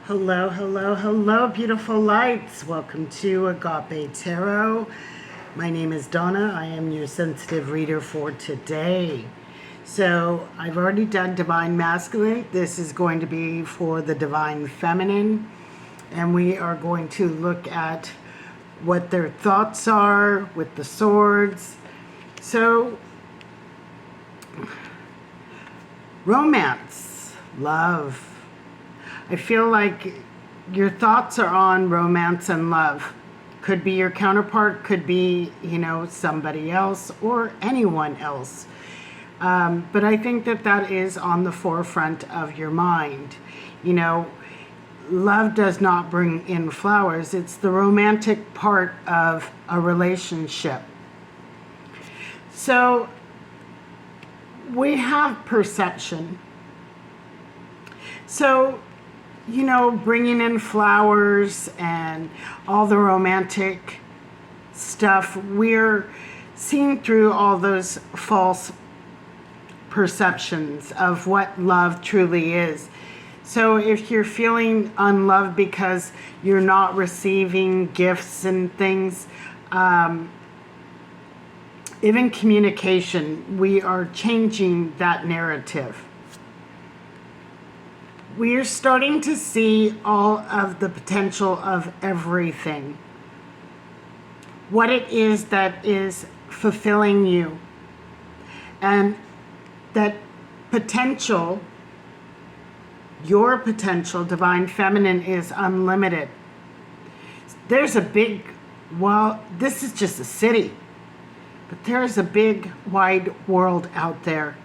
Hello, hello, hello, beautiful lights. Welcome to Agape Tarot. My name is Donna. I am your sensitive reader for today. So I've already done Divine Masculine. This is going to be for the Divine Feminine. And we are going to look at what their thoughts are with the swords. So, romance, love. I feel like your thoughts are on romance and love. Could be your counterpart, could be, somebody else or anyone else. But I think that is on the forefront of your mind. Love does not bring in flowers. It's the romantic part of a relationship. So we have perception. So bringing in flowers and all the romantic stuff, we're seeing through all those false perceptions of what love truly is. So if you're feeling unloved because you're not receiving gifts and things, even communication, we are changing that narrative. We are starting to see all of the potential of everything. What it is that is fulfilling you. And that potential, your potential, Divine Feminine, is unlimited. There's a big, this is just a city, but there's a big, wide world out there.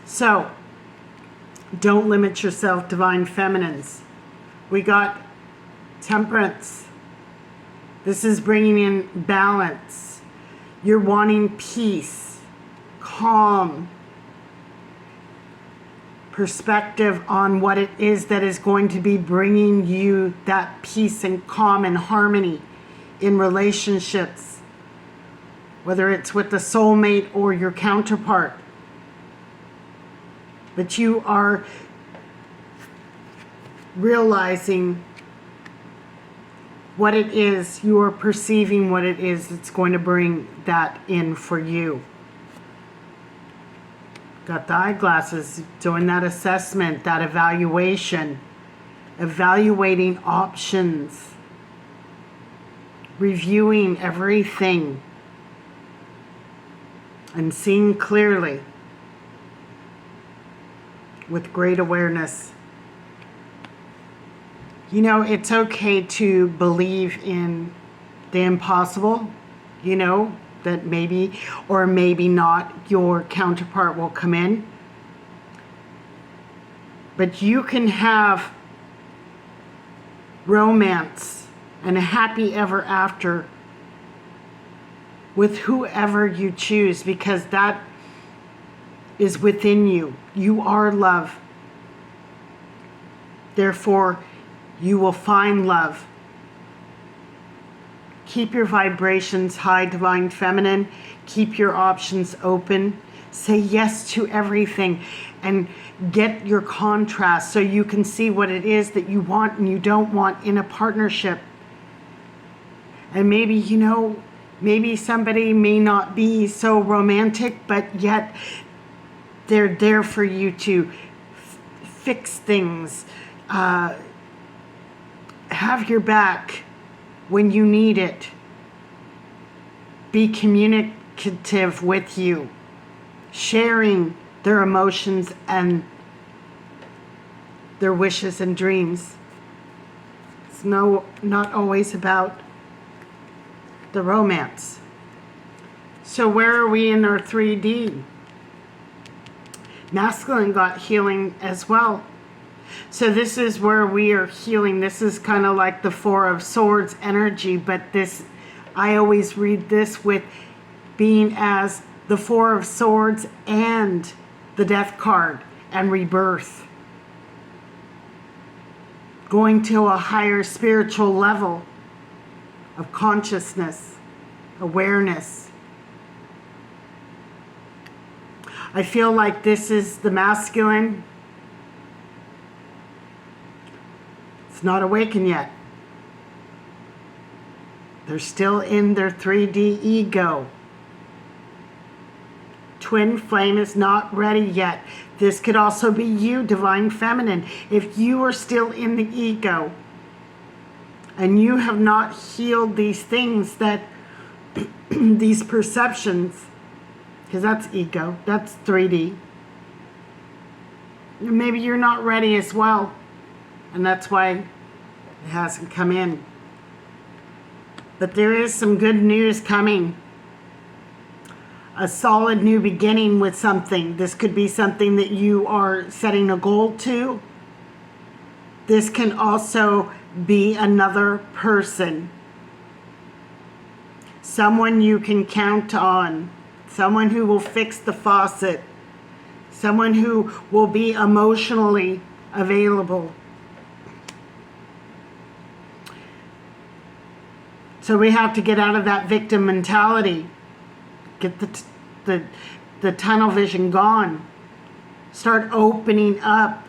So, don't limit yourself, Divine Feminines. We got Temperance. This is bringing in balance. You're wanting peace, calm, perspective on what it is that is going to be bringing you that peace and calm and harmony in relationships, whether it's with the soulmate or your counterpart. But you are realizing what it is, you are perceiving what it is that's going to bring that in for you. Got the eyeglasses, doing that assessment, that evaluation, evaluating options, reviewing everything, and seeing clearly. With great awareness. It's okay to believe in the impossible, that maybe or maybe not your counterpart will come in. But you can have romance and a happy ever after with whoever you choose, because that is within you. You are love. Therefore, you will find love. Keep your vibrations high, Divine Feminine. Keep your options open. Say yes to everything and get your contrast so you can see what it is that you want and you don't want in a partnership. And maybe, maybe somebody may not be so romantic, but yet they're there for you to fix things, have your back when you need it, be communicative with you, sharing their emotions and their wishes and dreams. It's not always about the romance. So where are we in our 3D? Masculine got healing as well. So this is where we are healing. This is kind of like the Four of Swords energy, but I always read this with being as the Four of Swords and the Death card and rebirth. Going to a higher spiritual level of consciousness, awareness. I feel like this is the masculine It's not awakened yet. They're still in their 3D ego. Twin flame is not ready yet. This could also be you, divine feminine. If you are still in the ego and you have not healed these things that these perceptions, because that's ego, that's 3D. Maybe you're not ready as well, and that's why it hasn't come in. But there is some good news coming. A solid new beginning with something. This could be something that you are setting a goal to. This can also be another person. Someone you can count on. Someone who will fix the faucet. Someone who will be emotionally available. So we have to get out of that victim mentality. Get the tunnel vision gone. Start opening up.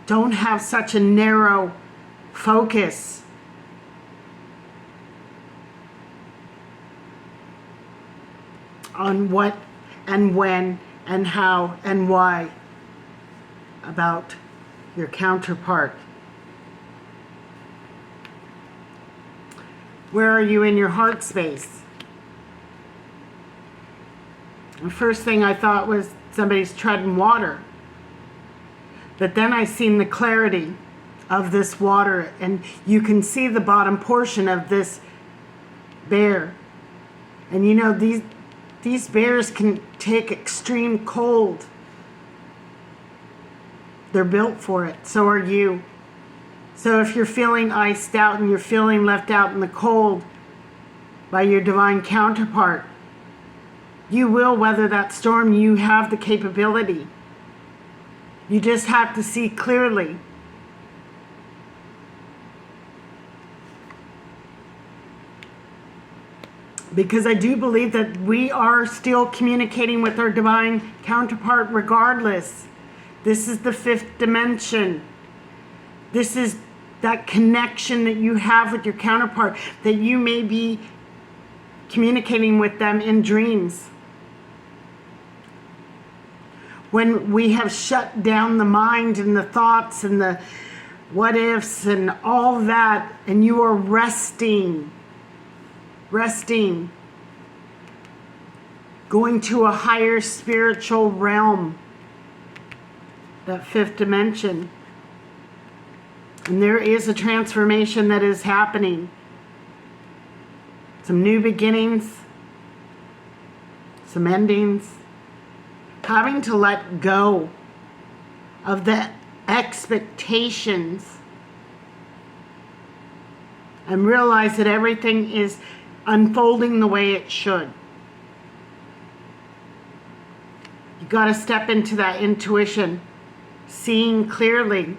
Don't have such a narrow focus. On what and when and how and why about your counterpart. Where are you in your heart space? The first thing I thought was somebody's treading water. But then I seen the clarity of this water, and you can see the bottom portion of this bear. And you know, these bears can take extreme cold. They're built for it. So are you. So if you're feeling iced out and you're feeling left out in the cold by your divine counterpart, you will weather that storm. You have the capability. You just have to see clearly. Because I do believe that we are still communicating with our divine counterpart regardless. This is the fifth dimension. This is that connection that you have with your counterpart, that you may be communicating with them in dreams. When we have shut down the mind and the thoughts and the what ifs and all that, and you are resting, going to a higher spiritual realm, that fifth dimension. And there is a transformation that is happening. Some new beginnings, some endings. Having to let go of the expectations and realize that everything is unfolding the way it should. You got to step into that intuition, seeing clearly.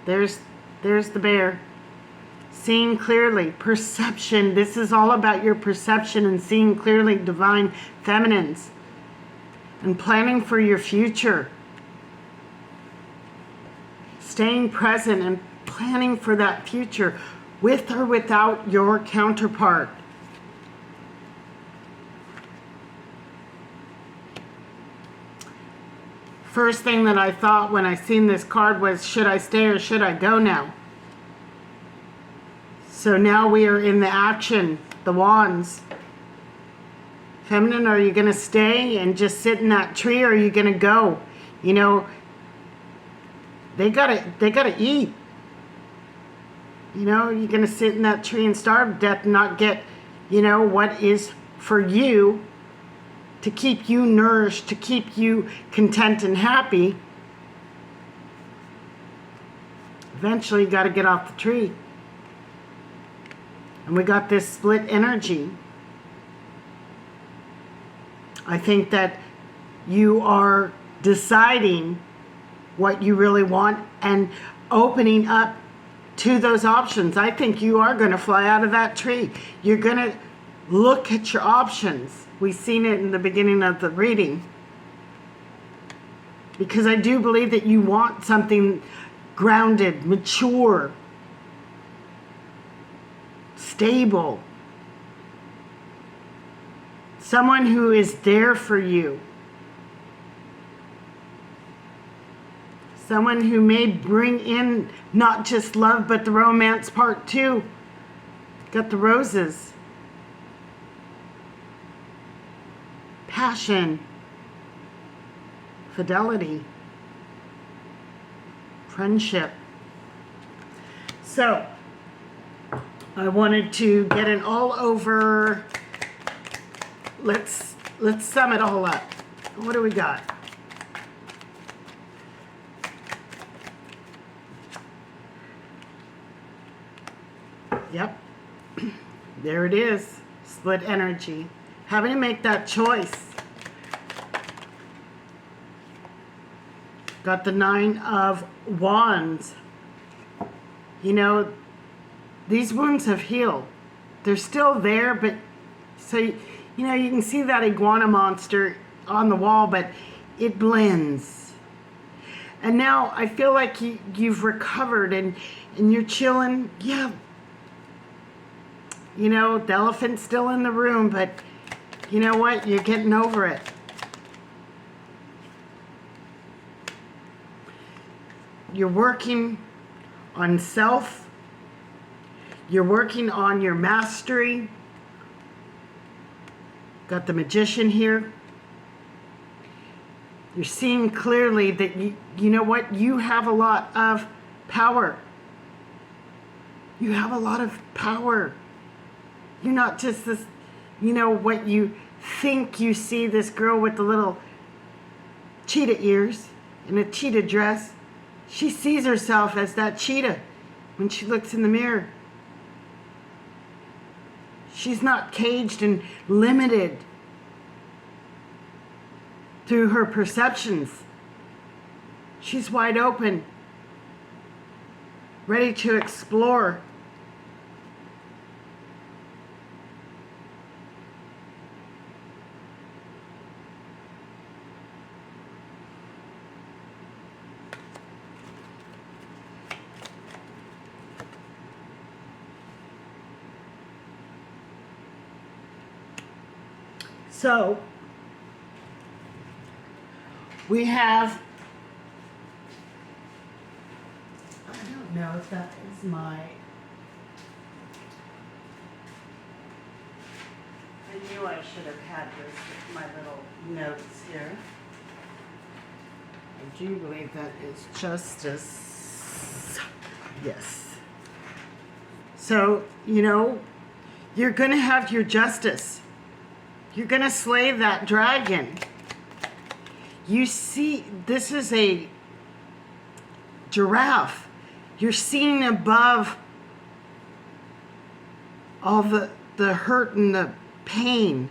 There's the bear. Seeing clearly, perception. This is all about your perception and seeing clearly, divine feminines. And planning for your future. Staying present and planning for that future with or without your counterpart. First thing that I thought when I seen this card was, should I stay or should I go now? So now we are in the action, the wands. Feminine, are you going to stay and just sit in that tree, or are you going to go? You know, they gotta eat. You know, you're going to sit in that tree and starve to death and not get, you know, what is for you to keep you nourished, to keep you content and happy. Eventually, you got to get off the tree. And we got this split energy. I think that you are deciding what you really want and opening up to those options. I think you are going to fly out of that tree. You're going to look at your options. We've seen it in the beginning of the reading. Because I do believe that you want something grounded, mature, stable. Someone who is there for you. Someone who may bring in not just love, but the romance part too. Got the roses. Passion. Fidelity. Friendship. So, I wanted to get it all over. Let's sum it all up. What do we got? Yep. There it is. Split energy. Having to make that choice. Got the 9 of Wands. You know, these wounds have healed. They're still there, but so, you know, you can see that iguana monster on the wall, but it blends. And now I feel like you've recovered and you're chilling. Yeah. You know, the elephant's still in the room, but you know what? You're getting over it. You're working on self. You're working on your mastery. Got the Magician here. You're seeing clearly that you know what? You have a lot of power. You have a lot of power. You're not just this, you know, what you think you see, this girl with the little cheetah ears and a cheetah dress. She sees herself as that cheetah when she looks in the mirror. She's not caged and limited through her perceptions. She's wide open, ready to explore. So, we have, I don't know if that is my, I knew I should have had this with my little notes here. I do believe that is justice. Yes. So, you know, you're going to have your justice. You're going to slay that dragon. You see, this is a giraffe. You're seeing above all the hurt and the pain.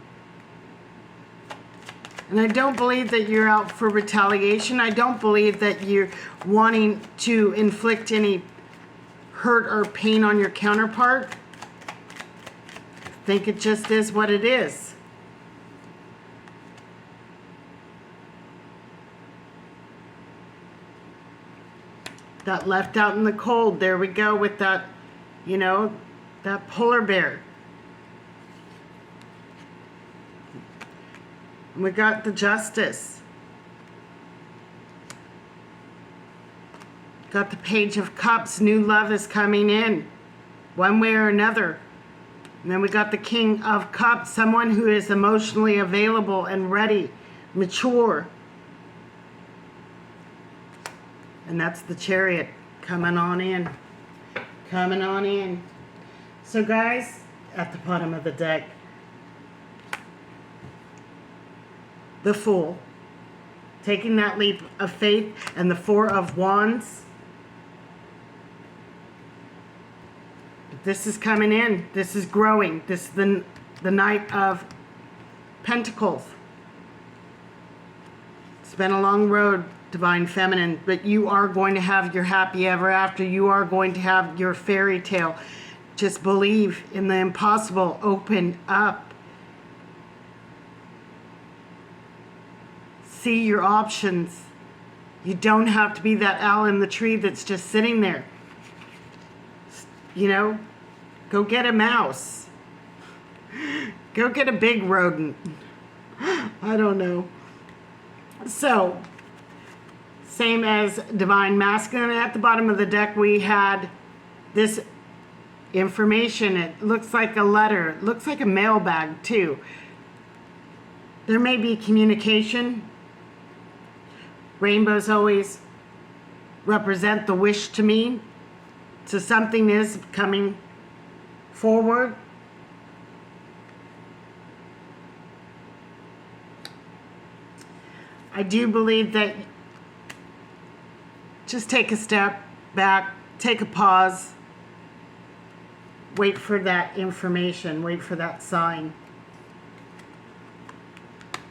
And I don't believe that you're out for retaliation. I don't believe that you're wanting to inflict any hurt or pain on your counterpart. I think it just is what it is. That left out in the cold. There we go with that, you know, that polar bear. And we got the justice. Got the Page of Cups. New love is coming in, one way or another. And then we got the King of Cups, someone who is emotionally available and ready, mature. And that's the Chariot coming on in. Coming on in. So guys, at the bottom of the deck, the Fool. Taking that leap of faith, and the Four of Wands. This is coming in. This is growing. This is the Knight of Pentacles. It's been a long road, Divine Feminine, but you are going to have your happy ever after. You are going to have your fairy tale. Just believe in the impossible. Open up. See your options. You don't have to be that owl in the tree that's just sitting there. You know, go get a mouse. Go get a big rodent. I don't know. So, same as Divine Masculine. At the bottom of the deck, we had this information. It looks like a letter. It looks like a mailbag, too. There may be communication. Rainbows always represent the wish to me. So something is coming forward. I do believe that just take a step back, take a pause, wait for that information, wait for that sign.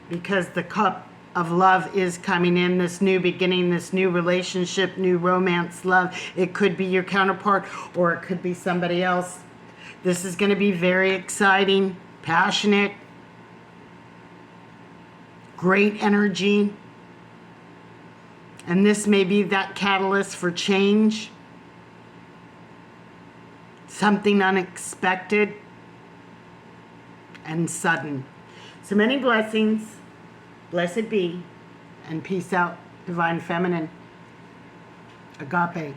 Because the cup of love is coming in, this new beginning, this new relationship, new romance, love. It could be your counterpart or it could be somebody else. This is going to be very exciting, passionate, great energy. And this may be that catalyst for change. Something unexpected and sudden. So many blessings. Blessed be. And peace out, Divine Feminine. Agape.